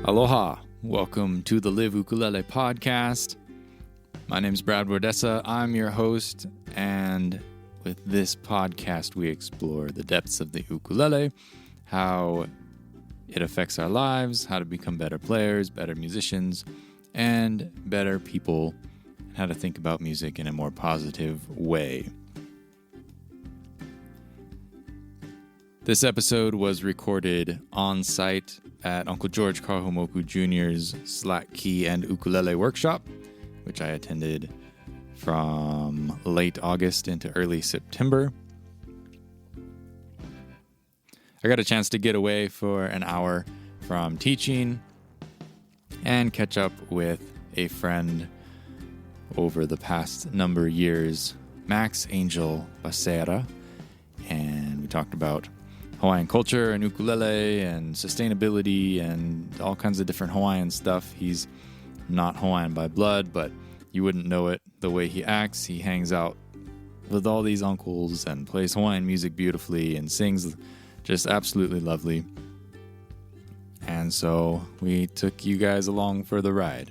Aloha. Welcome to the Live Ukulele podcast. My name is Brad Bordessa. I'm your host, and with this podcast, we explore the depths of the ukulele, how it affects our lives, how to become better players, better musicians, and better people, and how to think about music in a more positive way. This episode was recorded on site at Uncle George Kahumoku Jr.'s Slack Key and Ukulele Workshop, which I attended from late August into early September. I got a chance to get away for an hour from teaching and catch up with a friend over the past number of years, Max Angel Becerra, and we talked about Hawaiian culture and ukulele and sustainability and all kinds of different Hawaiian stuff. He's not Hawaiian by blood, but you wouldn't know it the way he acts. He hangs out with all these uncles and plays Hawaiian music beautifully and sings just absolutely lovely. And so we took you guys along for the ride.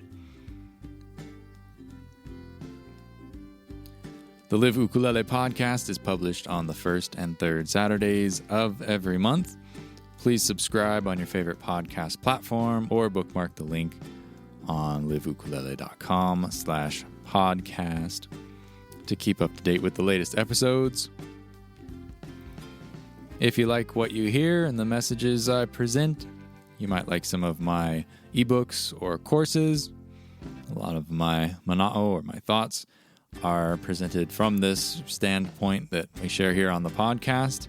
The Live Ukulele podcast is published on the first and third Saturdays of every month. Please subscribe on your favorite podcast platform or bookmark the link on liveukulele.com/podcast to keep up to date with the latest episodes. If you like what you hear and the messages I present, you might like some of my ebooks or courses. A lot of my mana'o or my thoughts are presented from this standpoint that we share here on the podcast,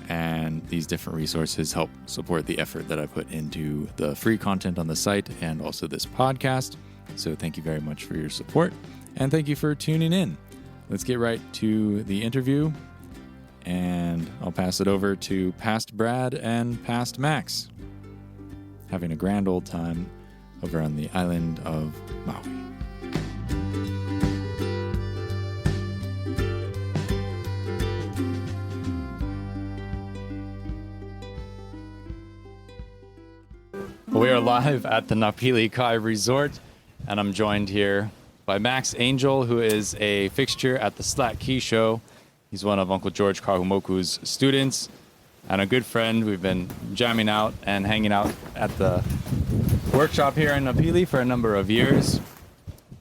and these different resources help support the effort that I put into the free content on the site and also this podcast. So thank you very much for your support, and thank you for tuning in. Let's get right to the interview, and I'll pass it over to past Brad and past Max, having a grand old time over on the island of Maui. We are live at the Napili Kai Resort, and I'm joined here by Max Angel, who is a fixture at the Slack Key Show. He's one of Uncle George Kahumoku's students and a good friend. We've been jamming out and hanging out at the workshop here in Napili for a number of years.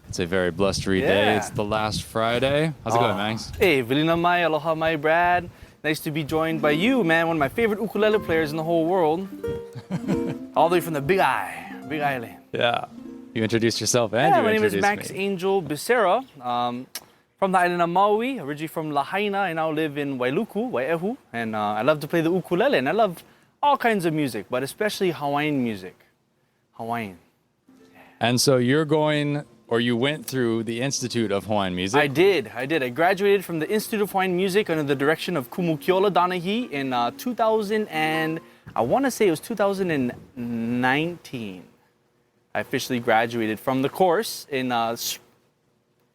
It's a very blustery day. It's the last Friday. How's it going, Max? Hey, Vilina mai, aloha mai, Brad. Nice to be joined by you, man, one of my favorite ukulele players in the whole world. All the way from the Big Island. Yeah. You introduced yourself and you my name is introduced Max me. Angel Becerra, from the island of Maui, originally from Lahaina. I now live in Wailuku, and I love to play the ukulele, and I love all kinds of music, but especially Hawaiian music. Hawaiian. And so you're going, or you went through the Institute of Hawaiian Music. I did. I graduated from the Institute of Hawaiian Music under the direction of Kumukiola Danahi in 2000 and I want to say it was 2019. I officially graduated from the course in the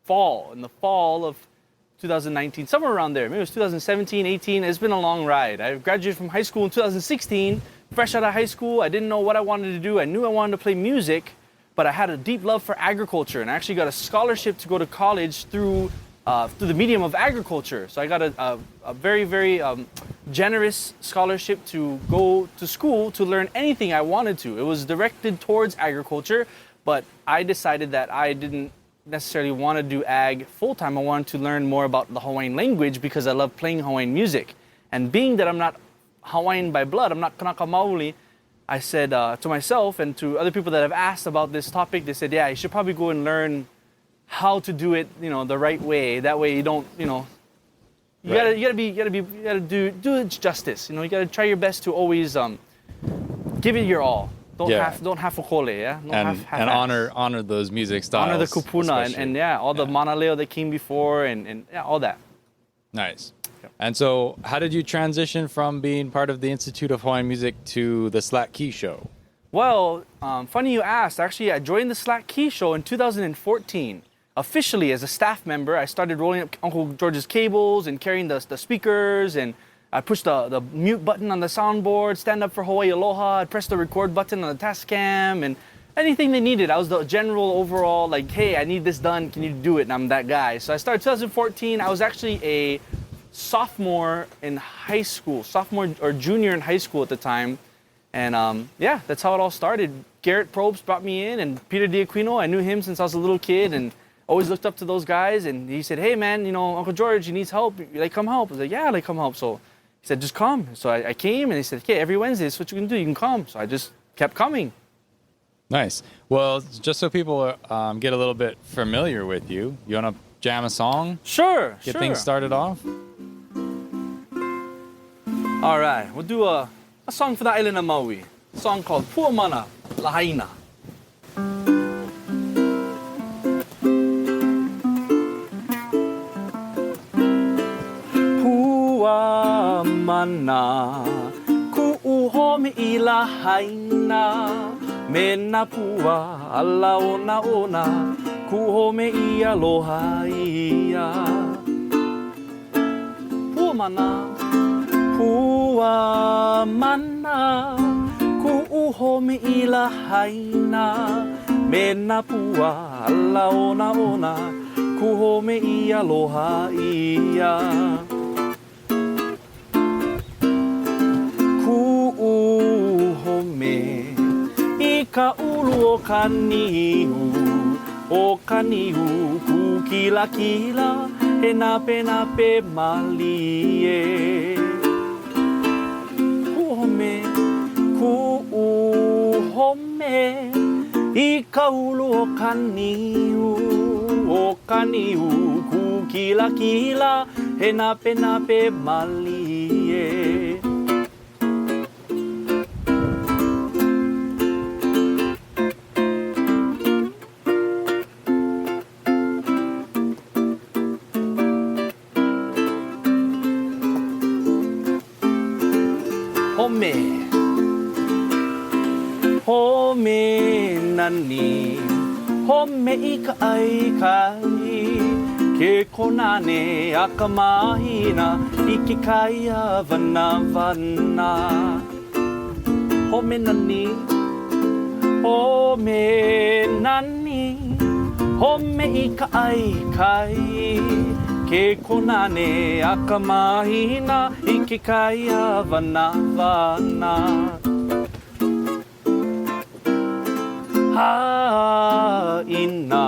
fall of 2019, somewhere around there. Maybe it was 2017, 18. It's been a long ride. I graduated from high school in 2016, fresh out of high school. I didn't know what I wanted to do. I knew I wanted to play music, but I had a deep love for agriculture, and I actually got a scholarship to go to college through the medium of agriculture. So I got a very, very generous scholarship to go to school to learn anything I wanted to. It was directed towards agriculture, but I decided that I didn't necessarily want to do ag full-time. I wanted to learn more about the Hawaiian language because I love playing Hawaiian music. And being that I'm not Hawaiian by blood, I'm not Kanaka Maoli, I said to myself and to other people that have asked about this topic, they said, yeah, you should probably go and learn how to do it, the right way. That way you don't, you gotta do it justice. You gotta try your best to always give it your all. Don't have fokole, yeah. And honor those music styles. Honor the kupuna and all the manaleo that came before and all that. Nice. And so, how did you transition from being part of the Institute of Hawaiian Music to the Slack Key Show? Well, funny you asked. Actually, I joined the Slack Key Show in 2014. Officially, as a staff member, I started rolling up Uncle George's cables and carrying the speakers and I'd push the mute button on the soundboard, stand up for Hawaii Aloha, I'd press the record button on the Tascam, and anything they needed. I was the general overall, like, hey, I need this done, can you do it? And I'm that guy. So I started 2014. I was actually a sophomore in high school, sophomore or junior in high school at the time. And yeah, that's how it all started. Garrett Probst brought me in, and Peter D'Aquino, I knew him since I was a little kid and always looked up to those guys. And he said, hey man, you know, Uncle George, he needs help. You like, come help? I was like, yeah, like, come help. So he said, just come. So I came, and he said, okay, every Wednesday, this is what you can do. You can come. So I just kept coming. Nice. Well, just so people get a little bit familiar with you, you want to jam a song? Sure, Get things started off? All right, we'll do a song for the island of Maui. A song called Puamana Lahaina. Puamana ku'uhomi I lahaina. Mena pua ala ona ona kuhome I aloha ia. Puamana, puamana kuhome I lahaina. Mena pua ala ona ona kuhome I aloha ia. Kuhome I ka ulu o kaniu kukila kila he nape nape malie. Kuhome I ka ulu o kaniu kukila kila he nape nape malie. Home nani, home I ka ai kai, ke konane a ka mahina I ke kaia vana vana. Home nani, home I ka ai kai, ke konane a ka mahina I ke kaia vana vana. Haina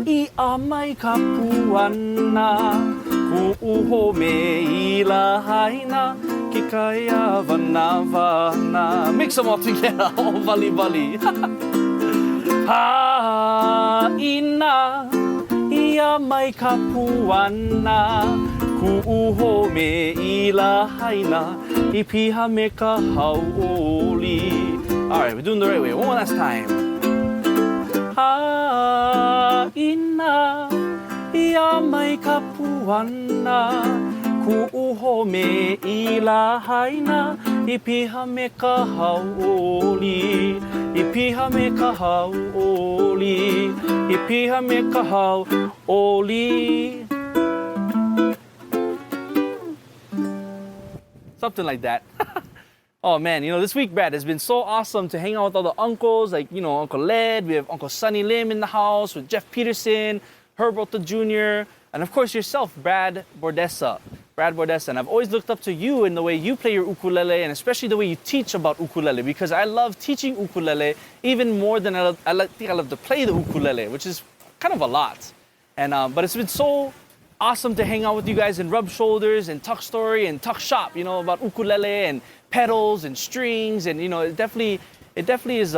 I amai ka puana ku'uhome I lahaina ke kaia vana vana. Mix them all together, all vali vali. Haina I amai ka puana ku'uhome I lahaina I piha me ka hau'oli. All right, we're doing the right way. One more last time. Haina I mai ka puana ku'uhome I lahaina I piha me ka hau'oli. I piha me ka hau'oli. I piha me ka hau'oli. Something like that. Oh man, you know, this week, Brad, has been so awesome to hang out with all the uncles, like, you know, Uncle Led, we have Uncle Sonny Lim in the house, with Jeff Peterson, Herb Rota Jr., and of course yourself, Brad Bordessa. And I've always looked up to you in the way you play your ukulele, and especially the way you teach about ukulele, because I love teaching ukulele even more than I think I love to play the ukulele, which is kind of a lot. And but it's been so awesome to hang out with you guys and rub shoulders and talk story and talk shop, you know, about ukulele and pedals and strings. And, you know, it definitely is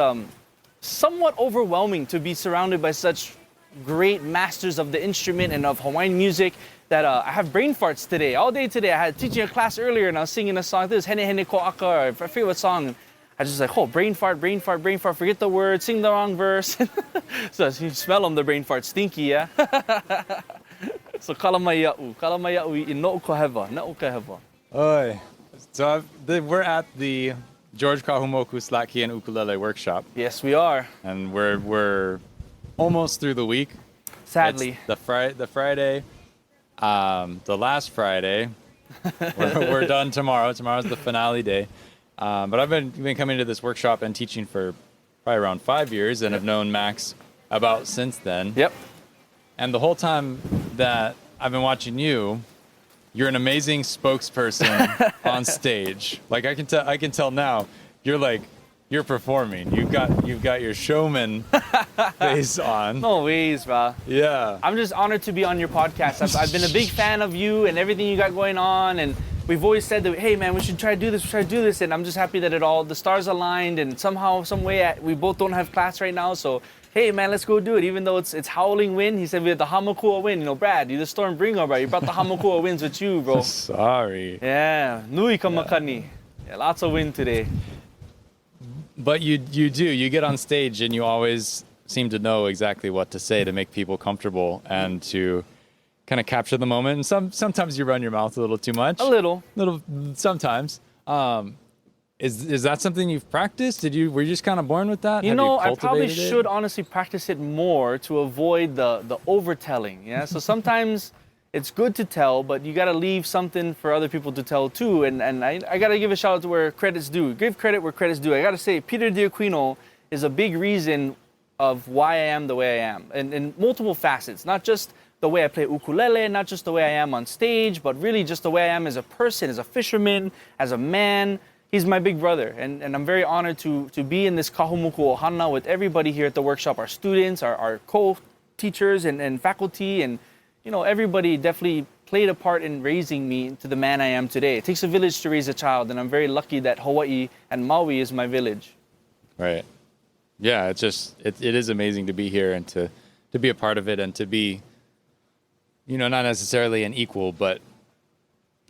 somewhat overwhelming to be surrounded by such great masters of the instrument and of Hawaiian music that I have brain farts today. All day today, I had teaching a class earlier and I was singing a song. This Hene Hene Ko Aka, or I forget what song. I just like, oh, brain fart, forget the word, sing the wrong verse. So you smell them, the brain fart, stinky, yeah? So kalamaya'u I no ukaheva. Oi. So we're at the George Kahumoku Slakian Ukulele Workshop. Yes, we are. And we're almost through the week. Sadly. It's the Friday, the last Friday We're done tomorrow. Tomorrow's the finale day. But I've been coming to this workshop and teaching for probably around 5 years, and have known Max about since then. Yep. And the whole time that I've been watching you, you're an amazing spokesperson on stage. Like I can tell now, you're performing. You've got your showman face on. No ways, bro. Yeah. I'm just honored to be on your podcast. I've been a big fan of you and everything you got going on, and we've always said that, hey man, we should try to do this, and I'm just happy that the stars aligned, and somehow, some way, we both don't have class right now, so hey man, let's go do it. Even though it's howling wind, he said we had the Hamakua wind. You know, Brad, you're the storm bringer, bro. You brought the Hamakua winds with you, bro. Sorry. Yeah, nui ka makani. Yeah, lots of wind today. But you get on stage and you always seem to know exactly what to say to make people comfortable and to kind of capture the moment. And sometimes you run your mouth a little too much. A little sometimes. Is that something you've practiced? Were you just kind of born with that? You know, I probably should honestly practice it more to avoid the overtelling. Yeah. So sometimes it's good to tell, but you got to leave something for other people to tell too. And I got to give a shout out to where credit's due. Give credit where credit's due. I got to say, Peter D'Aquino is a big reason of why I am the way I am, and in multiple facets. Not just the way I play ukulele, not just the way I am on stage, but really just the way I am as a person, as a fisherman, as a man. He's my big brother, and I'm very honored to be in this kahumuku ohana with everybody here at the workshop, our students, our co-teachers and faculty, and you know, everybody definitely played a part in raising me to the man I am today. It takes a village to raise a child, and I'm very lucky that Hawaii and Maui is my village. Right. Yeah, it is amazing to be here and to be a part of it, and to be, you know, not necessarily an equal, but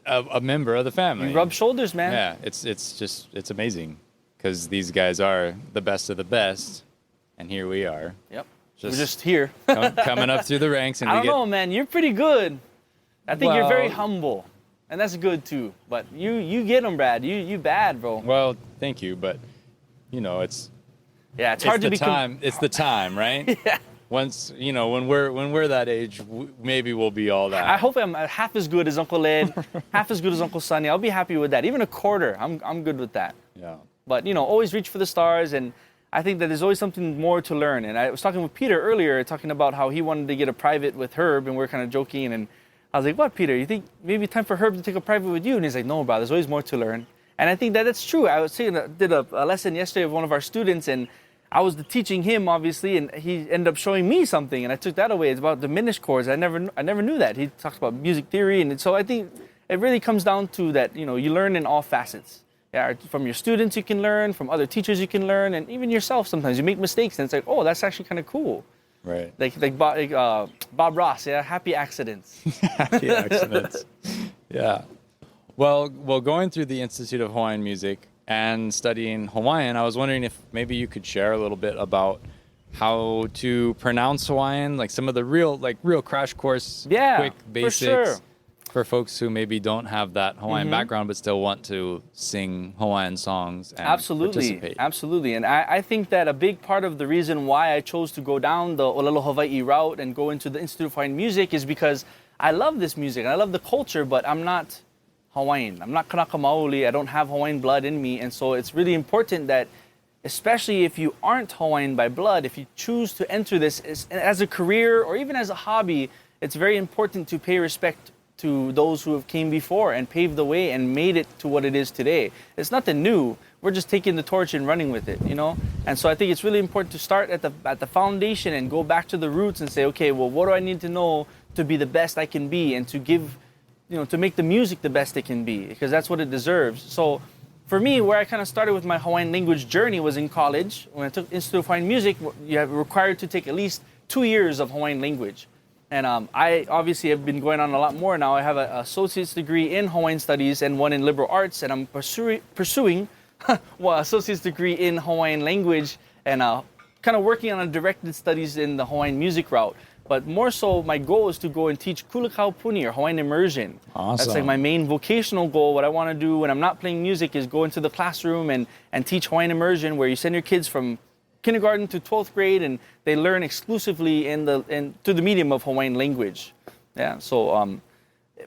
a member of the family. You rub shoulders, man. Yeah, it's amazing because these guys are the best of the best, and here we are. Yep. We're just here. Coming up through the ranks. And I don't know, man. You're pretty good. I think you're very humble, and that's good too. But you get them, Brad. You bad, bro. Well, thank you, but you know it's hard to be. It's the time, right? Yeah. Once when we're that age, maybe we'll be all that. I hope I'm half as good as Uncle Ed, half as good as Uncle Sonny. I'll be happy with that. Even a quarter, I'm good with that. Yeah. But always reach for the stars, and I think that there's always something more to learn. And I was talking with Peter earlier, talking about how he wanted to get a private with Herb, and we're kind of joking. And I was like, "What, Peter? You think maybe time for Herb to take a private with you?" And he's like, "No, bro. There's always more to learn." And I think that that's true. I was saying, did a lesson yesterday of one of our students, and I was teaching him obviously, and he ended up showing me something, and I took that away. It's about diminished chords. I never knew that. He talks about music theory, and so I think it really comes down to that. You learn in all facets. Yeah, from your students you can learn, from other teachers you can learn, and even yourself sometimes you make mistakes, and it's like, oh, that's actually kind of cool. Right. Like Bob Ross, yeah, happy accidents. Happy accidents. Yeah. Well, going through the Institute of Hawaiian Music and studying Hawaiian, I was wondering if maybe you could share a little bit about how to pronounce Hawaiian, like some of the real crash course, quick basics. For sure. For folks who maybe don't have that Hawaiian background but still want to sing Hawaiian songs and participate. Absolutely. And I think that a big part of the reason why I chose to go down the Olelo Hawaii route and go into the Institute of Hawaiian Music is because I love this music and I love the culture, but I'm not Hawaiian. I'm not Kanaka Maoli. I don't have Hawaiian blood in me. And so it's really important that, especially if you aren't Hawaiian by blood, if you choose to enter this as a career or even as a hobby, it's very important to pay respect to those who have came before and paved the way and made it to what it is today. It's nothing new. We're just taking the torch and running with it, And so I think it's really important to start at the foundation and go back to the roots and say, okay, well, what do I need to know to be the best I can be and to give, to make the music the best it can be, because that's what it deserves. So for me, where I kind of started with my Hawaiian language journey was in college. When I took Institute of Hawaiian Music, you have required to take at least 2 years of Hawaiian language. And I obviously have been going on a lot more now. I have an associate's degree in Hawaiian studies and one in liberal arts, and I'm pursuing associate's degree in Hawaiian language and kind of working on a directed studies in the Hawaiian music route. But more so, my goal is to go and teach Kulakau Puni, or Hawaiian immersion. Awesome. That's like my main vocational goal. What I want to do when I'm not playing music is go into the classroom and teach Hawaiian immersion, where you send your kids from kindergarten to 12th grade, and they learn exclusively through the medium of Hawaiian language. Yeah, so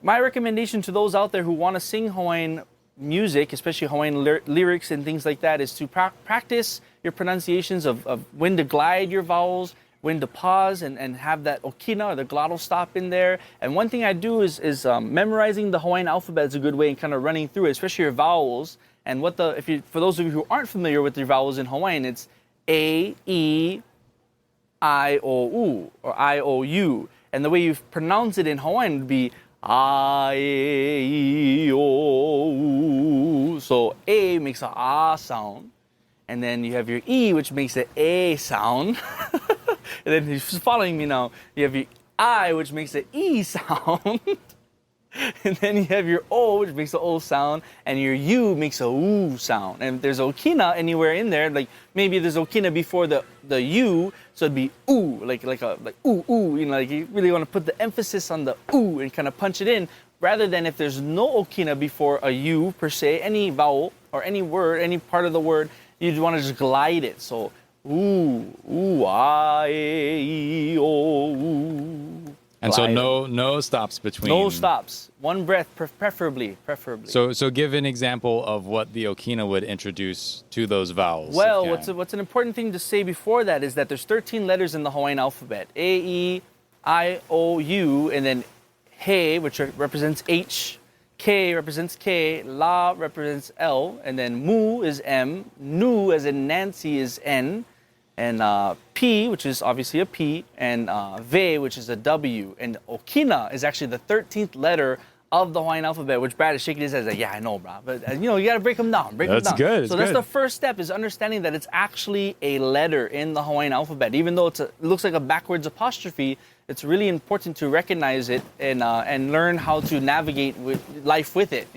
my recommendation to those out there who want to sing Hawaiian music, especially Hawaiian lyrics and things like that, is to practice your pronunciations of when to glide your vowels, when to pause and have that okina or the glottal stop in there. And one thing I do is memorizing the Hawaiian alphabet is a good way and kind of running through it, especially your vowels. And for those of you who aren't familiar with your vowels in Hawaiian, it's A, E, I, O, U, or I, O, U. And the way you pronounce it in Hawaiian would be A, E, O, U. So A makes a ah sound. And then you have your E, which makes an A sound. And then if you're following me now, you have your I, which makes an E sound. And then you have your O, which makes an O sound. And your U makes a U sound. And if there's okina anywhere in there, like maybe there's okina before the U, so it'd be ooh, like ooh, ooh. You know, like you really want to put the emphasis on the ooh and kind of punch it in, rather than if there's no okina before a U per se, any vowel or any word, any part of the word, you want to just glide it. So, ooh, ooh, ah, e, o, ooh. And so no stops between. No stops. One breath, preferably. So give an example of what the okina would introduce to those vowels. Well, what's an important thing to say before that is that there's 13 letters in the Hawaiian alphabet. A, E, I, O, U, and then He, which represents H. K represents K, La represents L, and then Mu is M, Nu as in Nancy is N, and P, which is obviously a P, and Ve, which is a W, and Okina is actually the 13th letter of the Hawaiian alphabet, which Brad is shaking his head like, yeah, I know, bro, but you gotta break them down, That's good. So that's the first step, is understanding that it's actually a letter in the Hawaiian alphabet. Even though it looks like a backwards apostrophe, it's really important to recognize it and learn how to navigate life with it,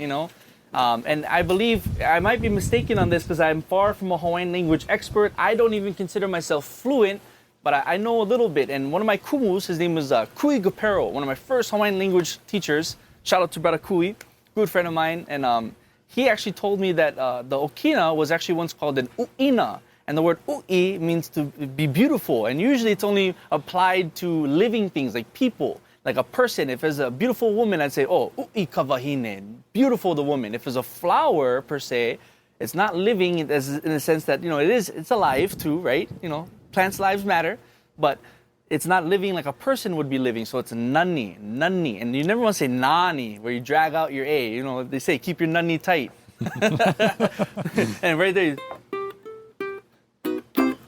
And I believe, I might be mistaken on this because I'm far from a Hawaiian language expert. I don't even consider myself fluent, but I know a little bit. And one of my kumus, his name was Kui Gapero, one of my first Hawaiian language teachers. Shout out to Brother Kui, good friend of mine. And he actually told me that the okina was actually once called an u'ina. And the word u'i means to be beautiful. And usually it's only applied to living things like people, like a person. If it's a beautiful woman, I'd say, oh, u'i kawahine, beautiful the woman. If it's a flower per se, it's not living in the sense that, it's alive too, right? Plants' lives matter, but it's not living like a person would be living. So it's nani. And you never want to say nani, where you drag out your A. They say, keep your nani tight. And right there,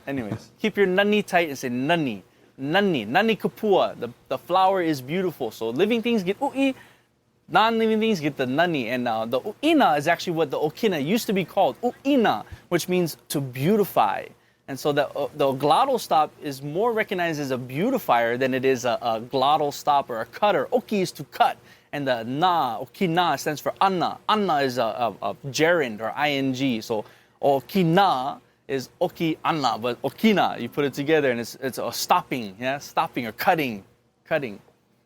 anyways, keep your nani tight and say nani kapua. The flower is beautiful. So living things get u'i, non-living things get the nani. And the u'ina is actually what the okina used to be called, u'ina, which means to beautify. And so the glottal stop is more recognized as a beautifier than it is a glottal stop or a cutter. Oki is to cut. And the okina stands for anna. Anna is a gerund or ing. So okina is oki anna, but okina, you put it together and it's a stopping, stopping or cutting.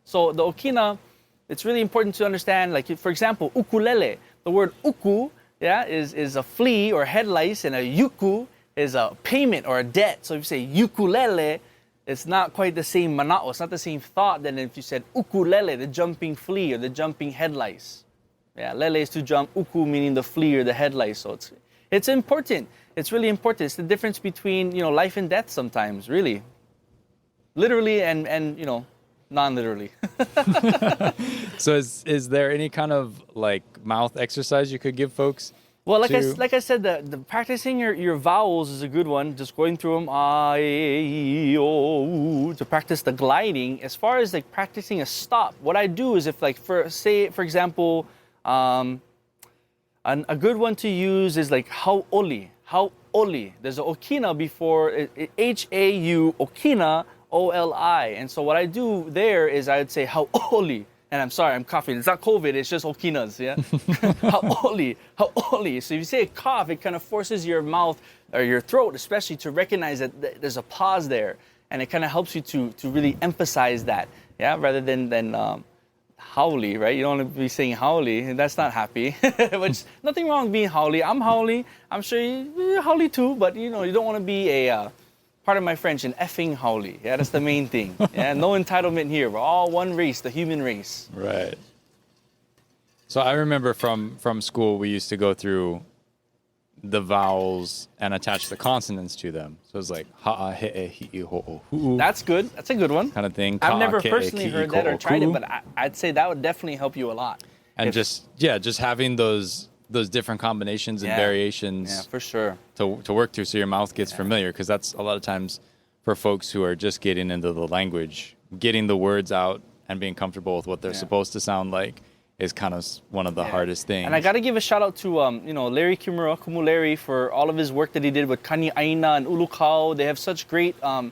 So the okina, it's really important to understand, like for example, ukulele. The word uku, is a flea or head lice, and a yuku is a payment or a debt. So if you say ukulele, it's not quite the same mana'o, it's not the same thought than if you said ukulele, the jumping flea or the jumping head lice. Lele is to jump, uku meaning the flea or the head lice. So it's important. It's really important. It's the difference between, life and death sometimes, really. Literally and non-literally. So is there any kind of mouth exercise you could give folks? Well, like I said, the practicing your vowels is a good one. Just going through them, to practice the gliding. As far as practicing a stop, what I do is if for example, a good one to use is hau'oli. Hau'oli. There's an okina before H-A-U, okina, O-L-I. And so what I do there is I would say hau'oli. And I'm sorry, I'm coughing. It's not COVID, it's just okinas, hau'oli. So if you say a cough, it kind of forces your mouth or your throat especially to recognize that there's a pause there. And it kind of helps you to really emphasize that, rather than howly, right? You don't want to be saying howly, and that's not happy. Which, nothing wrong with being howly. I'm howly. I'm sure you're howly too, but you don't want to be a, pardon my French, an effing howly. That's the main thing. No entitlement here. We're all one race, the human race. Right. So I remember from school, we used to go through the vowels and attach the consonants to them. So it's like ha'a, he'e, hi'i, ho'o, hu'u. That's good. That's a good one. Kind of thing. I've never Ka'a, ke'e, personally ki'i, heard that or ko'o, tried it, ku'u. but I'd say that would definitely help you a lot. And If- just having those different combinations and Yeah. variations Yeah, for sure. to work through, so your mouth gets familiar, because that's a lot of times for folks who are just getting into the language, getting the words out and being comfortable with what they're supposed to sound like is kind of one of the hardest things. And I got to give a shout out to Larry Kimura, Kumu Larry, for all of his work that he did with Kani Aina and Ulukau. They have such great like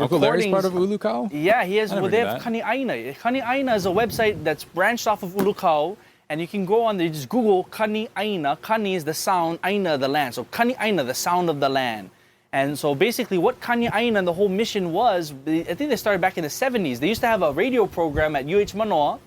Uncle Larry's recordings. part of Ulukau? Yeah, he has. I never Well, they knew have that. Kani Aina. Kani Aina is a website that's branched off of Ulukau, and you can go on there. You just Google Kani Aina. Kani is the sound, Aina the land. So Kani Aina, the sound of the land. And so basically, what Kani Aina and the whole mission was, I think they started back in the 70s. They used to have a radio program at UH Manoa.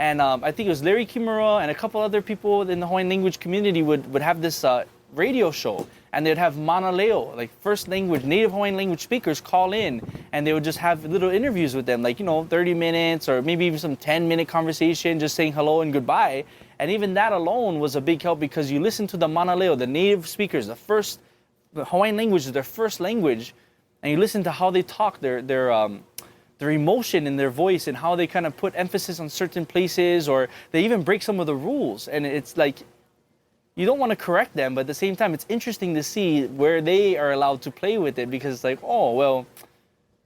And I think it was Larry Kimura and a couple other people in the Hawaiian language community would have this radio show. And they'd have Manaleo, like first language, native Hawaiian language speakers call in. And they would just have little interviews with them, like, 30 minutes or maybe even some 10-minute conversation, just saying hello and goodbye. And even that alone was a big help because you listen to the Manaleo, the native speakers, the Hawaiian language is their first language. And you listen to how they talk, their emotion in their voice and how they kind of put emphasis on certain places, or they even break some of the rules. And it's like, you don't want to correct them, but at the same time, it's interesting to see where they are allowed to play with it, because it's like, oh, well,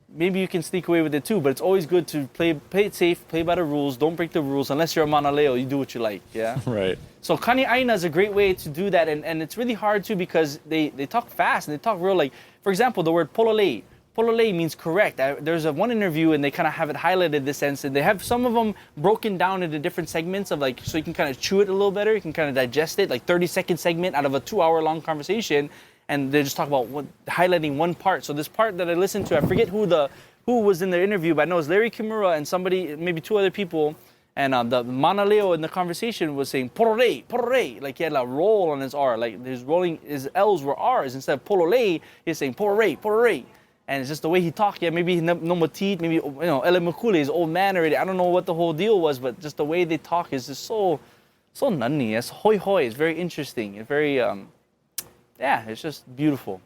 maybe you can sneak away with it too, but it's always good to play it safe, play by the rules, don't break the rules. Unless you're a Manaleo, you do what you like, yeah? Right. So Kani Aina is a great way to do that, and it's really hard too because they talk fast and they talk real, like, for example, the word pololei. Pololei means correct. There's one interview and they kind of have it highlighted this sense, and they have some of them broken down into different segments of like, so you can kind of chew it a little better, you can kind of digest it, like 30-second segment out of a 2-hour-long conversation, and they just talk about highlighting one part. So this part that I listened to, I forget who was in the interview, but I know it was Larry Kimura and somebody, maybe 2 other people, and the Manaleo in the conversation was saying pororei, pororei, like he had a roll on his R, like his L's were R's instead of pololei, he's saying pororei, pororei. And it's just the way he talked. Yeah, maybe no matit, maybe Ele Makule is old man already. I don't know what the whole deal was, but just the way they talk is just so nani. It's hoi hoi. It's very interesting. It's very it's just beautiful.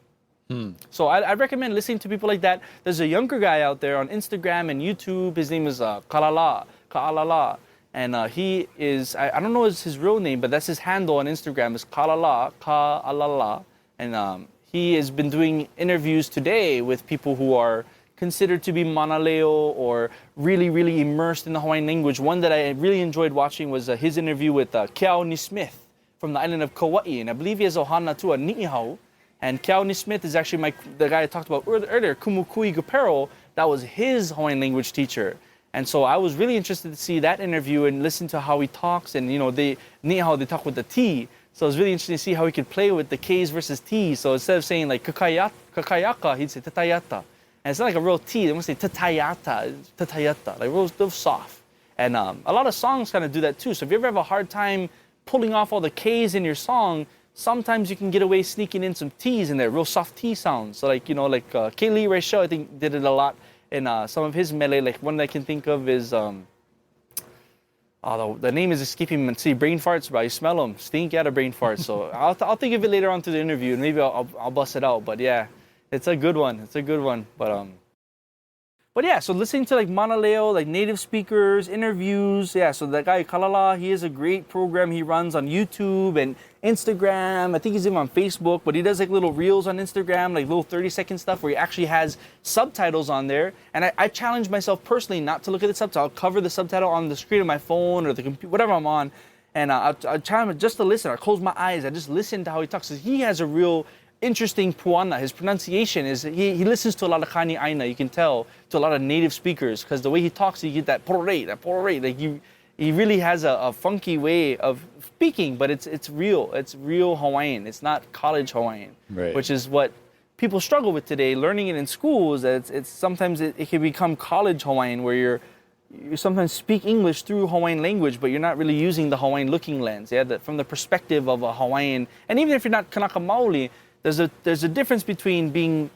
So I recommend listening to people like that. There's a younger guy out there on Instagram and YouTube. His name is Ka'alala. And he is, I don't know his real name, but that's his handle on Instagram is Ka'alala. And he has been doing interviews today with people who are considered to be Manaleo or really, really immersed in the Hawaiian language. One that I really enjoyed watching was his interview with Keauni Smith from the island of Kauai. And I believe he has ohana too, a ni'ihau. And Keauni Smith is actually the guy I talked about earlier, Kumukui Gapero. That was his Hawaiian language teacher. And so I was really interested to see that interview and listen to how he talks. And, they talk with the T. So it was really interesting to see how he could play with the K's versus T's. So instead of saying like kakayaka, he'd say tatayata. And it's not like a real T. They want to say tatayata, like real soft. And a lot of songs kind of do that too. So if you ever have a hard time pulling off all the K's in your song, sometimes you can get away sneaking in some T's in there, real soft T sounds. So like, Kaylee Rachel, I think, did it a lot in some of his mele. Like one that I can think of is... the name is escaping me. See, brain farts, bro. You smell them. Stink out of brain farts. So I'll think of it later on through the interview, and maybe I'll bust it out. But yeah, it's a good one. It's a good one. But yeah, so listening to like Manaleo, like native speakers, interviews. Yeah, so that guy Kalala, he has a great program he runs on YouTube and Instagram. I think he's even on Facebook, but he does like little reels on Instagram, like little 30-second stuff where he actually has subtitles on there. And I challenge myself personally not to look at the subtitle. I'll cover the subtitle on the screen of my phone or the computer, whatever I'm on. And I challenge just to listen. I close my eyes. I just listen to how he talks. He has a real interesting puana. His pronunciation is, he listens to a lot of Kani Aina, you can tell, to a lot of native speakers, because the way he talks, you get that pororei. Like he really has a funky way of speaking, but it's real. It's real Hawaiian. It's not college Hawaiian, right. Which is what people struggle with today. Learning it in schools, it's sometimes it can become college Hawaiian, where you sometimes speak English through Hawaiian language, but you're not really using the Hawaiian looking lens, from the perspective of a Hawaiian. And even if you're not Kanaka Maoli, there's a difference between being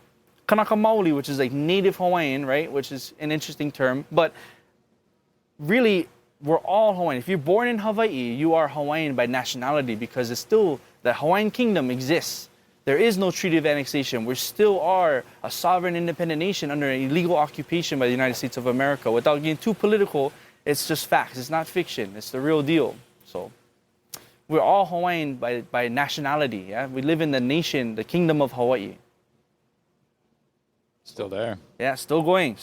Kanaka Maoli, which is like native Hawaiian, right? Which is an interesting term, but really we're all Hawaiian. If you're born in Hawaii, you are Hawaiian by nationality because it's still, the Hawaiian kingdom exists. There is no treaty of annexation. We still are a sovereign independent nation under an illegal occupation by the United States of America. Without getting too political, it's just facts. It's not fiction. It's the real deal. So we're all Hawaiian by nationality. Yeah, we live in the nation, the kingdom of Hawaii. Still there. Yeah, still going,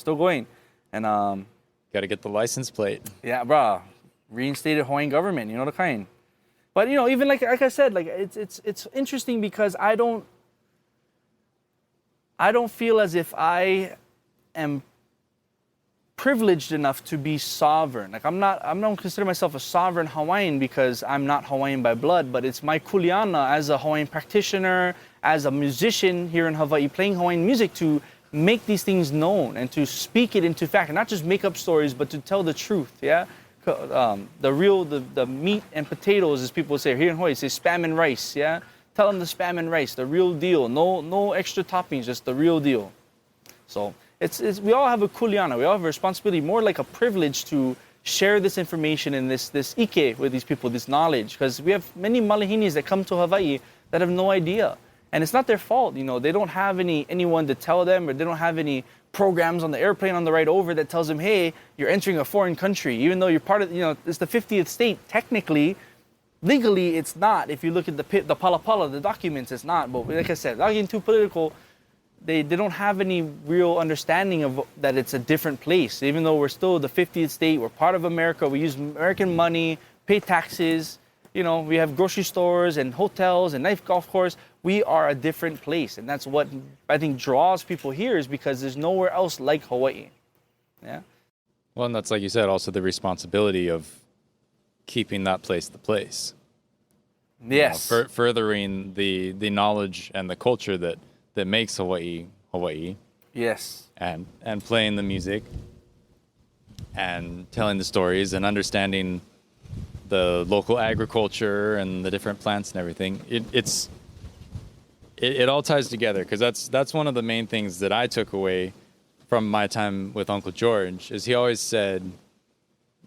and Got to get the license plate. yeah, bruh, reinstated Hawaiian government. You know the kind. But even like I said, like it's interesting because I don't feel as if I am privileged enough to be sovereign. Like I don't consider myself a sovereign Hawaiian because I'm not Hawaiian by blood, but it's my kuleana as a Hawaiian practitioner, as a musician here in Hawaii, playing Hawaiian music to make these things known and to speak it into fact, and not just make up stories, but to tell the truth. Yeah. The meat and potatoes, as people say here in Hawaii, say spam and rice. Yeah, tell them the spam and rice, the real deal. No extra toppings, just the real deal. So it's we all have a kuleana. We all have a responsibility, more like a privilege, to share this information and this ike with these people, this knowledge, because we have many malihinis that come to Hawaii that have no idea, and it's not their fault. They don't have anyone to tell them, or they don't have any programs on the airplane on the ride over that tells them, hey, you're entering a foreign country, even though you're part of, it's the 50th state. Technically, legally, it's not. If you look at the palapala, the documents, it's not. But like I said, without getting too political, they don't have any real understanding of that it's a different place. Even though we're still the 50th state, we're part of America, we use American money, pay taxes, we have grocery stores and hotels and nice golf course. We are a different place, and that's what I think draws people here, is because there's nowhere else like Hawaii. Yeah. Well, and that's, like you said, also the responsibility of keeping that place the place. Yes. Furthering the knowledge and the culture that makes Hawaii. Yes. And playing the music and telling the stories and understanding the local agriculture and the different plants and everything. It all ties together, because that's one of the main things that I took away from my time with Uncle George, is he always said,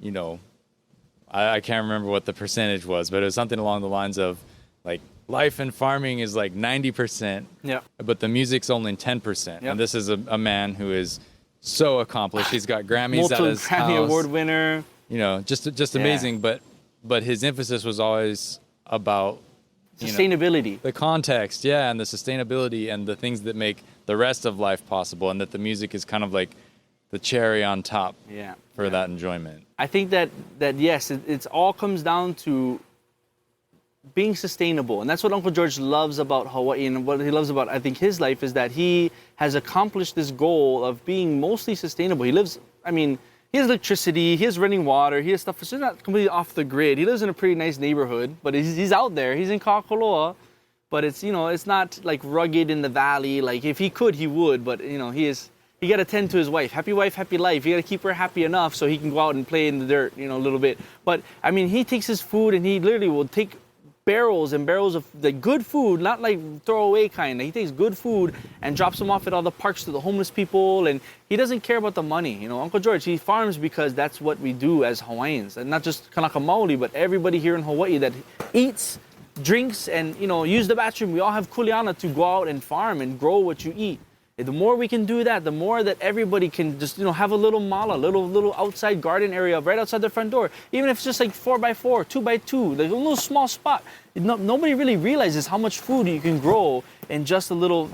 I can't remember what the percentage was, but it was something along the lines of, like, life and farming is like 90%, yeah, but the music's only 10%. Yep. And this is a man who is so accomplished. He's got Grammys at his house. Multiple Grammy Award winner. Just amazing. But his emphasis was always about sustainability, the context, and the sustainability and the things that make the rest of life possible, and that the music is kind of like the cherry on top for that enjoyment. I think that yes, it all comes down to being sustainable, and that's what Uncle George loves about Hawaii, and what he loves about, I think, his life is that he has accomplished this goal of being mostly sustainable. He has electricity, he has running water, he has stuff. So he's not completely off the grid. He lives in a pretty nice neighborhood, but he's out there. He's in Kaakoloa, but it's it's not like rugged in the valley. Like if he could, he would, but he got to tend to his wife, happy life. You got to keep her happy enough so he can go out and play in the dirt, a little bit. But he takes his food and he literally will take barrels and barrels of the good food, not like throwaway kind. He takes good food and drops them off at all the parks to the homeless people, and he doesn't care about the money. Uncle George, he farms because that's what we do as Hawaiians, and not just Kanaka Maoli, but everybody here in Hawaii that eats, drinks, and use the bathroom. We all have kuleana to go out and farm and grow what you eat. The more we can do that, the more that everybody can just, have a little mala, little outside garden area right outside their front door. Even if it's just like 4x4, 2x2, like a little small spot. Nobody really realizes how much food you can grow in just a little,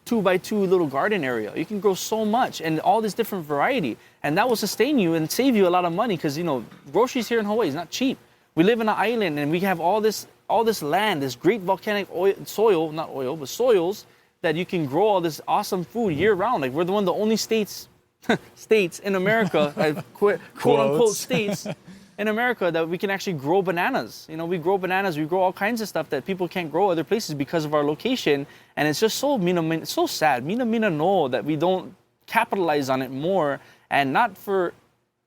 2x2 little garden area. You can grow so much, and all this different variety. And that will sustain you and save you a lot of money, because, groceries here in Hawaii is not cheap. We live in an island, and we have all this land, this great volcanic soils, that you can grow all this awesome food year round. Like, we're one of the only states in America, quote unquote states in America, that we can actually grow bananas. We grow bananas, we grow all kinds of stuff that people can't grow other places because of our location. And it's just so so sad, mina no, that we don't capitalize on it more, and not for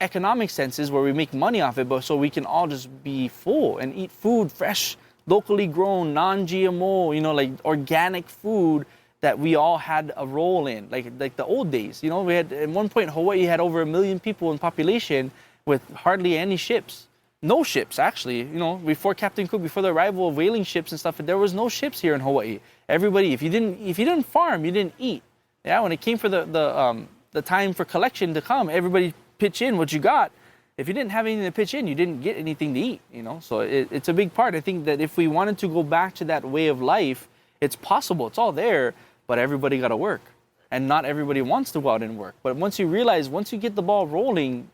economic senses where we make money off it, but so we can all just be full and eat food, fresh, locally grown, non-GMO, like organic food that we all had a role in, like the old days. We had, at one point, Hawaii had over 1 million people in population, with hardly any ships. No ships, actually. You know, before Captain Cook, before the arrival of whaling ships and stuff, there was no ships here in Hawaii. Everybody, if you didn't farm, you didn't eat. Yeah, when it came for the time for collection to come, everybody pitch in what you got. If you didn't have anything to pitch in, you didn't get anything to eat. You know, so it's a big part. I think that if we wanted to go back to that way of life, it's possible. It's all there, but everybody got to work, and not everybody wants to go out and work. But once you realize, once you get the ball rolling,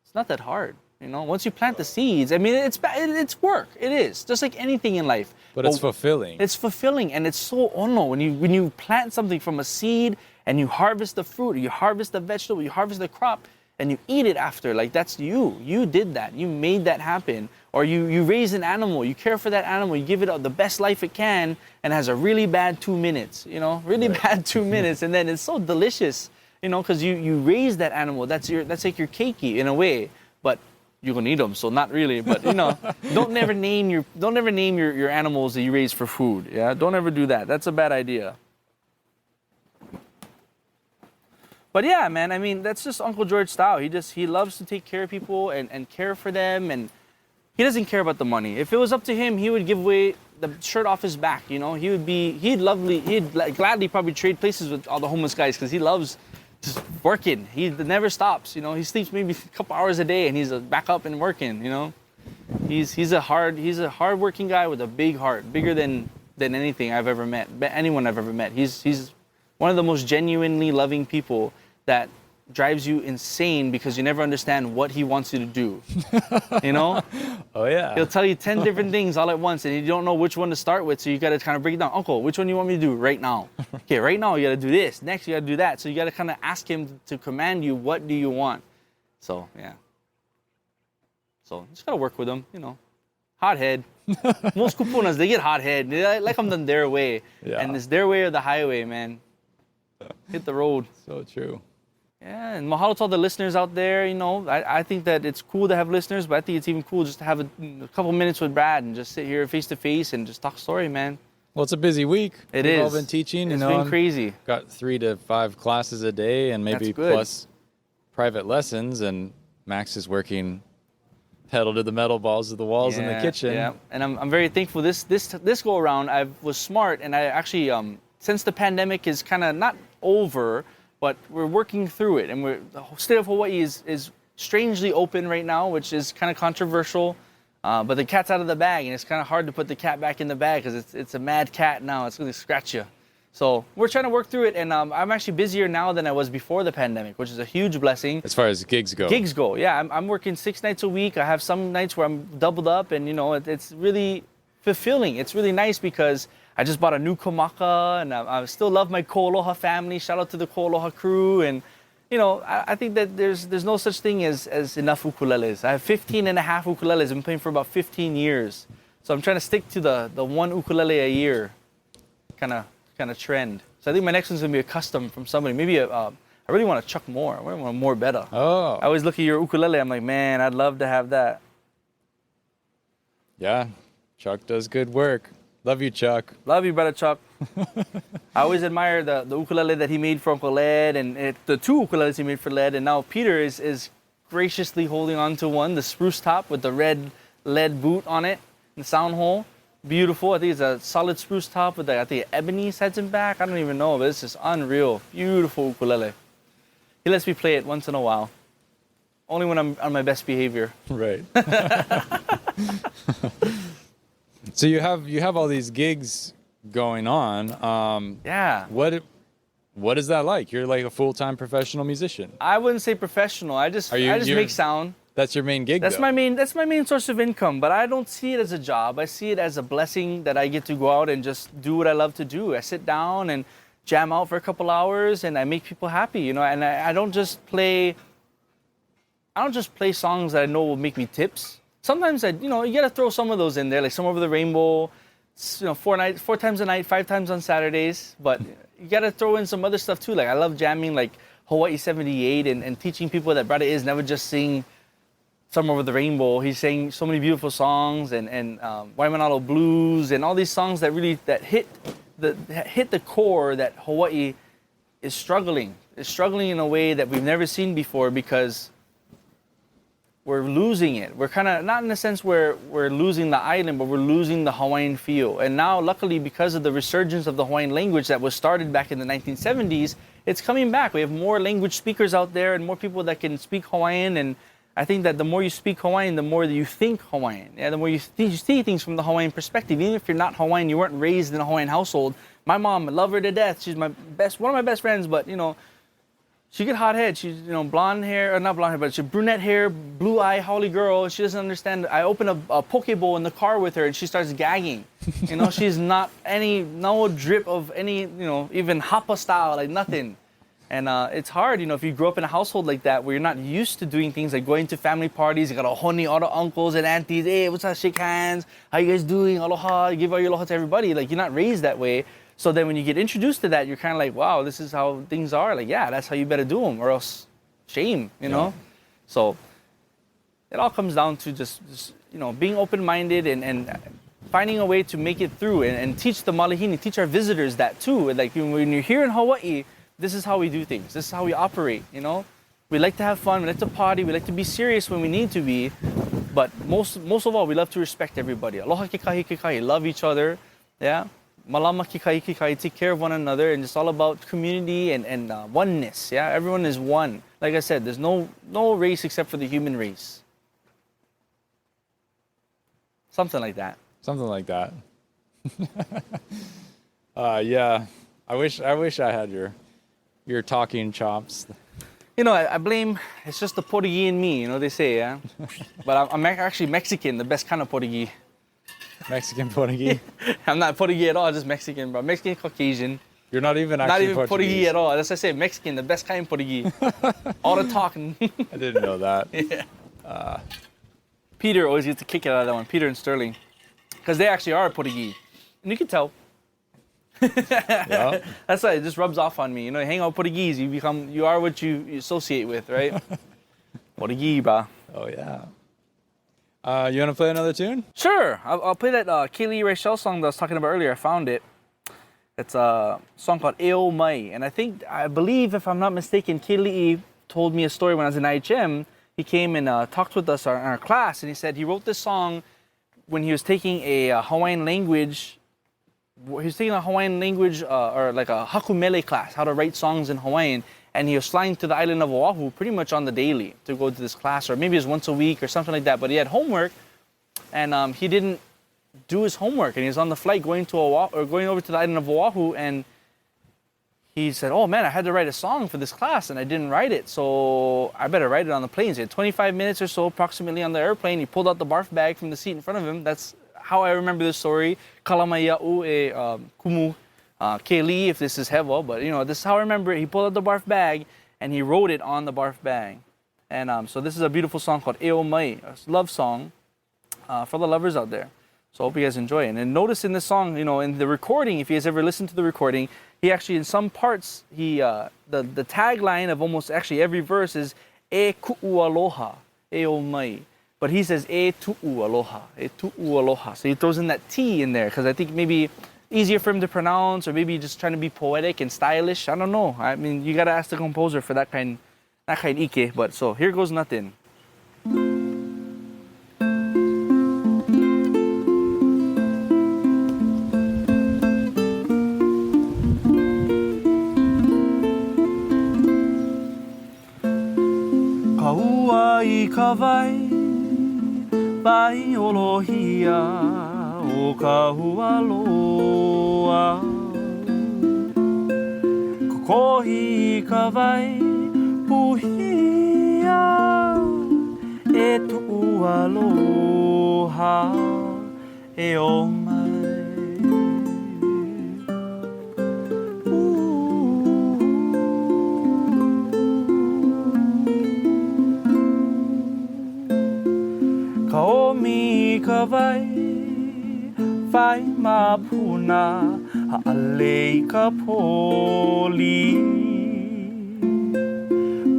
it's not that hard. You know, once you plant the seeds, I mean, it's work. It is, just like anything in life. But it's fulfilling. It's fulfilling, and it's so ono when you plant something from a seed and you harvest the fruit, you harvest the vegetable, you harvest the crop, and you eat it after. Like, that's you. You did that. You made that happen. Or you raise an animal, you care for that animal, you give it the best life it can, and it has a really bad 2 minutes. You know, really bad 2 minutes, and then it's so delicious. You know, because you raise that animal. That's like your keiki in a way, but you're gonna eat them, so not really. But you know, don't ever name your animals that you raise for food. Yeah, don't ever do that. That's a bad idea. But yeah, man, I mean, that's just Uncle George style. He loves to take care of people and care for them, and he doesn't care about the money. If it was up to him, he would give away the shirt off his back. You know, he'd gladly probably trade places with all the homeless guys because he loves just working. He never stops. You know, he sleeps maybe a couple hours a day, and he's back up and working. You know, he's a hard-working guy with a big heart, bigger than anything I've ever met, anyone I've ever met. He's one of the most genuinely loving people that drives you insane because you never understand what he wants you to do. You know? Oh yeah. He'll tell you 10 different things all at once, and you don't know which one to start with, so you got to kind of break it down. Uncle, which one do you want me to do right now? Okay, right now you got to do this. Next you got to do that. So you got to kind of ask him to command you, what do you want? So, yeah. So, just got to work with him, you know. Hothead. Most kupunas, they get hothead. They like them done their way. Yeah. And it's their way or the highway, man. Hit the road. So true. Yeah, and mahalo to all the listeners out there. You know, I think that it's cool to have listeners, but I think it's even cool just to have a couple minutes with Brad and just sit here face to face and just talk story, man. Well, it's a busy week. We've all been teaching. It's been crazy. Got 3 to 5 classes a day, and maybe plus private lessons. And Max is working pedal to the metal, balls to the walls in the kitchen. Yeah, and I'm very thankful. This go around, I was smart, and I actually since the pandemic is kind of not over, but we're working through it, and the state of Hawaii is strangely open right now, which is kind of controversial. But the cat's out of the bag, and it's kind of hard to put the cat back in the bag because it's a mad cat now. It's going to scratch you. So we're trying to work through it, and I'm actually busier now than I was before the pandemic, which is a huge blessing. As far as gigs go. Gigs go, yeah. I'm working 6 nights a week. I have some nights where I'm doubled up, and you know, it's really fulfilling. It's really nice because I just bought a new kamaka, and I still love my Ko'oloha family. Shout out to the Ko'oloha crew. And, you know, I think that there's no such thing as enough ukuleles. I have 15 and a half ukuleles. I've been playing for about 15 years. So I'm trying to stick to the one ukulele a year kind of trend. So I think my next one's going to be a custom from somebody. Maybe I really want a Chuck Moore. I really want a more better. Oh. I always look at your ukulele. I'm like, man, I'd love to have that. Yeah, Chuck does good work. Love you, Chuck. Love you, brother Chuck. I always admire the ukulele that he made for Uncle Led, and the 2 ukuleles he made for Led, and now Peter is graciously holding on to one, the spruce top with the red lead boot on it, and the sound hole. Beautiful. I think it's a solid spruce top with I think ebony sides and back. I don't even know, but it's just unreal. Beautiful ukulele. He lets me play it once in a while. Only when I'm on my best behavior. Right. So you have all these gigs going on. Yeah. What is that like? You're like a full-time professional musician. I wouldn't say professional. I just make sound. That's your main gig. That's my main source of income, but I don't see it as a job. I see it as a blessing that I get to go out and just do what I love to do. I sit down and jam out for a couple hours, and I make people happy, you know. And I don't just play songs that I know will make me tips. Sometimes you gotta throw some of those in there, like Some Over the Rainbow, 4 times a night, 5 times on Saturdays. But you gotta throw in some other stuff too. Like I love jamming, like Hawaii 78, and teaching people that Brad is never just sing Some Over the Rainbow. He sang so many beautiful songs, and Waimanalo Blues, and all these songs that really hit the core that Hawaii is struggling in a way that we've never seen before, because we're losing it. We're kind of, not in the sense where we're losing the island, but we're losing the Hawaiian feel. And now, luckily, because of the resurgence of the Hawaiian language that was started back in the 1970s, it's coming back. We have more language speakers out there and more people that can speak Hawaiian. And I think that the more you speak Hawaiian, the more that you think Hawaiian. Yeah, the more you see things from the Hawaiian perspective. Even if you're not Hawaiian, you weren't raised in a Hawaiian household. My mom, I love her to death. She's one of my best friends, but she get hot head. She's, blonde hair, or not blonde hair, but she's brunette hair, blue eye, Holly girl. She doesn't understand. I open a poke bowl in the car with her and she starts gagging. She's not no drip of any, even hapa style, like nothing. And it's hard, if you grow up in a household like that where you're not used to doing things like going to family parties. You got a honey, all the uncles and aunties. Hey, what's up? Shake hands. How you guys doing? Aloha. Give all your aloha to everybody. Like, you're not raised that way. So then when you get introduced to that, you're kind of like, wow, this is how things are. Like, yeah, that's how you better do them, or else shame, know? So it all comes down to just being open-minded and finding a way to make it through and teach the malihini, teach our visitors that too. Like, when you're here in Hawaii, this is how we do things. This is how we operate, We like to have fun. We like to party. We like to be serious when we need to be. But most of all, we love to respect everybody. Aloha kekahi kekahi. Love each other. Yeah. Malama kikahi kikahi, take care of one another, and it's all about community and oneness. Yeah, everyone is one. Like I said, there's no race except for the human race. Something like that. Something like that. Yeah, I wish I had your talking chops. I blame, it's just the Portuguese in me, they say, yeah? But I'm actually Mexican, the best kind of Portuguese. Mexican Portuguese? I'm not Portuguese at all, just Mexican, bro. Mexican, Caucasian. You're not even actually Not even Portuguese at all. That's what I say, Mexican, the best kind of Portuguese. All the talking. I didn't know that. Yeah. Peter always gets a kick out of that one, Peter and Sterling. Because they actually are Portuguese. And you can tell. Yeah. That's why it just rubs off on me. You hang out Portuguese, you are what you associate with, right? Portuguese, bro. Oh, yeah. You want to play another tune? Sure. I'll play that Kaylee Rachel song that I was talking about earlier. I found it. It's a song called Eo Mai. And I believe, if I'm not mistaken, Kaylee told me a story when I was in IHM. He came and talked with us in our class, and he said he wrote this song when he was taking a Hawaiian language. He was taking a Hawaiian language or like a hakumele class, how to write songs in Hawaiian. And he was flying to the island of Oahu pretty much on the daily to go to this class, or maybe it was once a week or something like that. But he had homework, and he didn't do his homework, and he was on the flight going over to the island of Oahu, and he said, "Oh man, I had to write a song for this class, and I didn't write it, so I better write it on the plane." So he had 25 minutes or so approximately on the airplane. He pulled out the barf bag from the seat in front of him. That's how I remember this story. Kalamaia'u e kumu. Kaylee, if this is Hewa, but this is how I remember it. He pulled out the barf bag and he wrote it on the barf bag. And so this is a beautiful song called Eo Mai, a love song for the lovers out there. So I hope you guys enjoy it. And notice in this song, in the recording, if you guys ever listened to the recording, he actually, in some parts, the tagline of almost actually every verse is E ku'u aloha, Eo Mai. But he says E tu'u aloha, E tu'u aloha. So he throws in that T in there because I think maybe easier for him to pronounce, or maybe just trying to be poetic and stylish. I don't know. I mean, you gotta ask the composer for that kind ike. But so here goes nothing. Kaua I kawai, bai olohia. O kahua loa Kokohi kawai puhia E tu'u aloha E o mai Kaomi kawai Whai mapuna ha'alei ka poli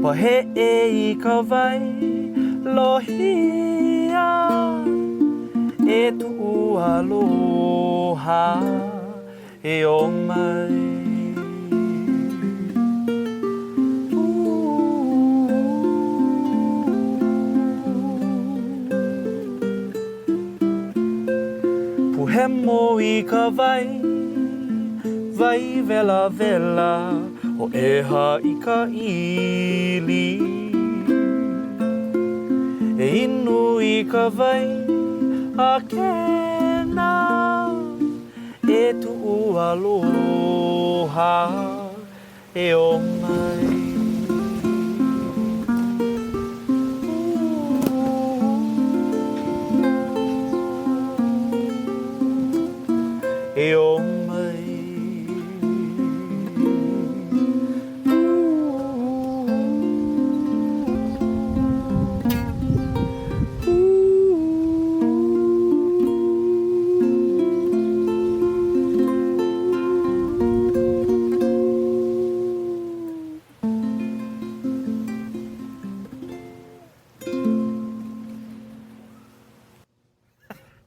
Pahe e ka vai lohia E tu'u aloha e o mai mo I ka vai vela vela o eha I ka ili E inu I ka vai a kena E tu aloha e o mai E o mai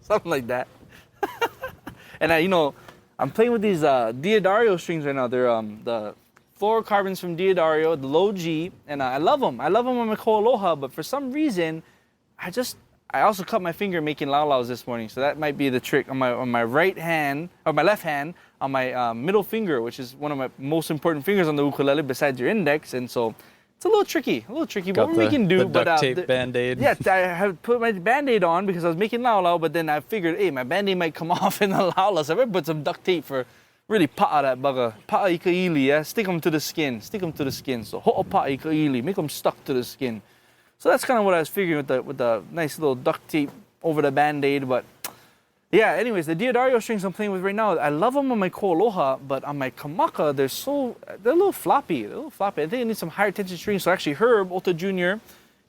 Something like that. And I'm playing with these Diodario strings right now. They're the fluorocarbons from Diodario, the low G, and I love them. I love them on my ko aloha, but for some reason, I also cut my finger making laulaus this morning, so that might be the trick on my right hand, or my left hand, on my middle finger, which is one of my most important fingers on the ukulele besides your index, and so it's a little tricky, but we're making do. The duct tape Band-Aid. Yeah, I have put my Band-Aid on because I was making laulau, but then I figured, hey, my Band-Aid might come off in the laulau, so I better put some duct tape for really pa'a that bugger. Pa'a I ka ili, yeah? Stick them to the skin. So ho'o pa'a I ka ili, make them stuck to the skin. So that's kind of what I was figuring with the nice little duct tape over the Band-Aid, but yeah, anyways, the Diodario strings I'm playing with right now, I love them on my ko aloha, but on my kamaka, they're a little floppy. I think I need some higher tension strings. So actually Herb, Ota Jr.,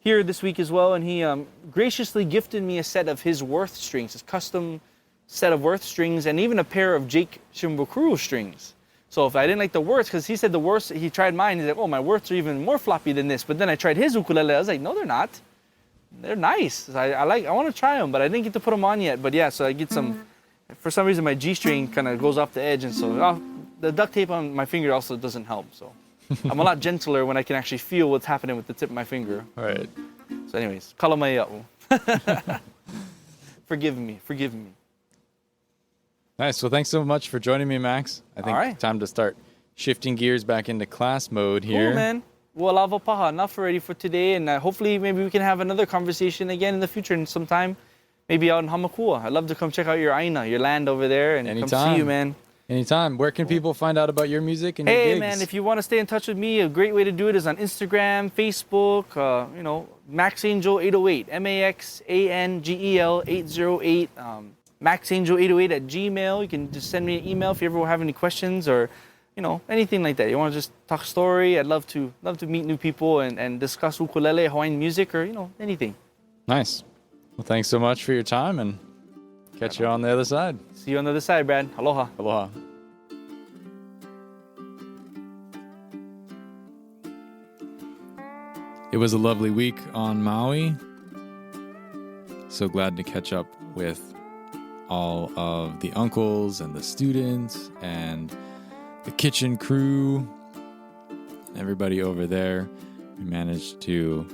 here this week as well, and he graciously gifted me a set of his Worth strings, his custom set of Worth strings, and even a pair of Jake Shimbokuru strings. So if I didn't like the Worths, because he said the Worths, he tried mine, he's like, oh, my Worths are even more floppy than this. But then I tried his ukulele, I was like, no, they're not. They're nice. I want to try them, but I didn't get to put them on yet. But yeah, so I get some, for some reason my G string kind of goes off the edge, and so the duct tape on my finger also doesn't help. So I'm a lot gentler when I can actually feel what's happening with the tip of my finger. All right. So anyways, kalamai a'u. Forgive me. Nice. Well, thanks so much for joining me, Max. I think All right. Time to start shifting gears back into class mode here. Cool, man. Well, lava paha, enough already for today, and hopefully maybe we can have another conversation again in the future and sometime, maybe out in Hamakua. I'd love to come check out your aina, your land over there, and come see you, man. Anytime. Where can people find out about your music and your gigs? Hey, man, if you want to stay in touch with me, a great way to do it is on Instagram, Facebook, MaxAngel808, MaxAngel808, MaxAngel808 at Gmail. You can just send me an email if you ever have any questions or anything like that. You want to just talk story? I'd love to meet new people and discuss ukulele, Hawaiian music, or anything. Nice. Well, thanks so much for your time, and catch you on the other side. See you on the other side, Brad. Aloha. Aloha. It was a lovely week on Maui. So glad to catch up with all of the uncles and the students and the kitchen crew, everybody over there. We managed to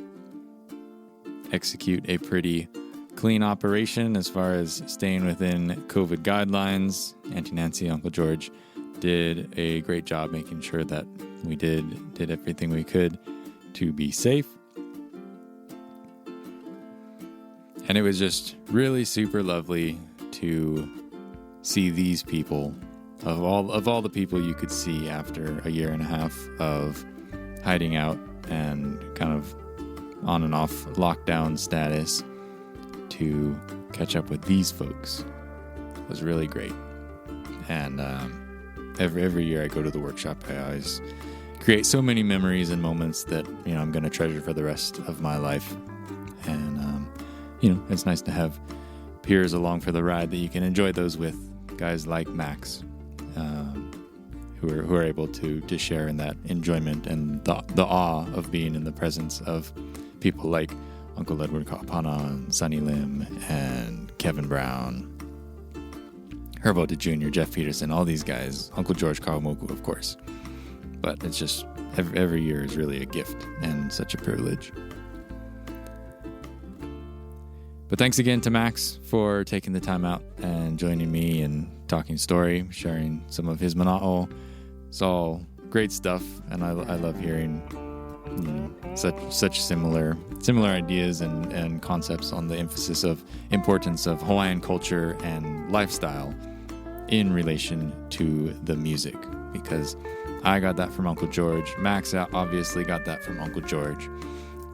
execute a pretty clean operation as far as staying within COVID guidelines. Auntie Nancy, Uncle George did a great job making sure that we did everything we could to be safe. And it was just really super lovely to see these people. Of all the people you could see after a year and a half of hiding out and kind of on and off lockdown status, to catch up with these folks was really great. And every year I go to the workshop, I always create so many memories and moments that I'm going to treasure for the rest of my life. And it's nice to have peers along for the ride that you can enjoy those with, guys like Max. Who are able to share in that enjoyment and the awe of being in the presence of people like Uncle Edward Kaapana and Sonny Lim and Kevin Brown, Herb Ota Jr., Jeff Peterson, all these guys, Uncle George Kawamoku, of course. But it's just every year is really a gift and such a privilege. But thanks again to Max for taking the time out and joining me and talking story, sharing some of his mana'o. It's all great stuff, and I love hearing such similar ideas and concepts on the emphasis of importance of Hawaiian culture and lifestyle in relation to the music, because I got that from Uncle George. Max obviously got that from Uncle George,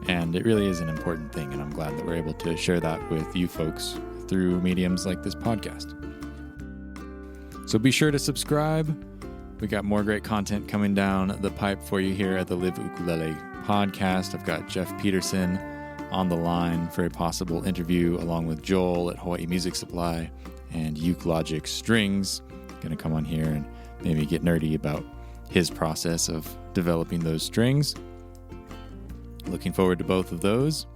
and it really is an important thing, and I'm glad that we're able to share that with you folks through mediums like this podcast. So be sure to subscribe. We got more great content coming down the pipe for you here at the Live Ukulele podcast. I've got Jeff Peterson on the line for a possible interview, along with Joel at Hawaii Music Supply and Ukelogic Strings. Going to come on here and maybe get nerdy about his process of developing those strings. Looking forward to both of those.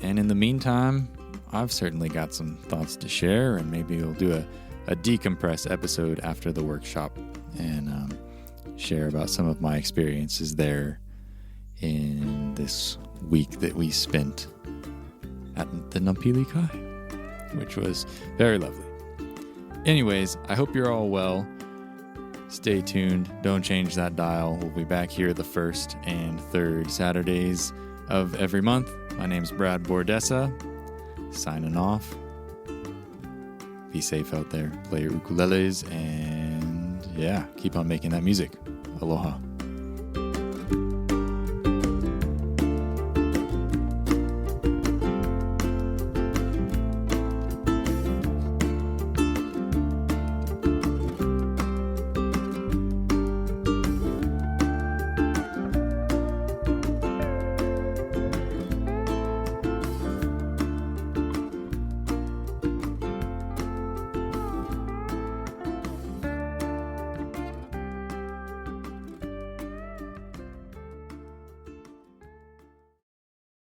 And in the meantime, I've certainly got some thoughts to share, and maybe we'll do a decompress episode after the workshop and share about some of my experiences there in this week that we spent at the Napili Kai, which was very lovely. Anyways, I hope you're all well. Stay tuned. Don't change that dial. We'll be back here the first and third Saturdays of every month. My name's Brad Bordessa, signing off. Be safe out there. Play your ukuleles and keep on making that music. Aloha.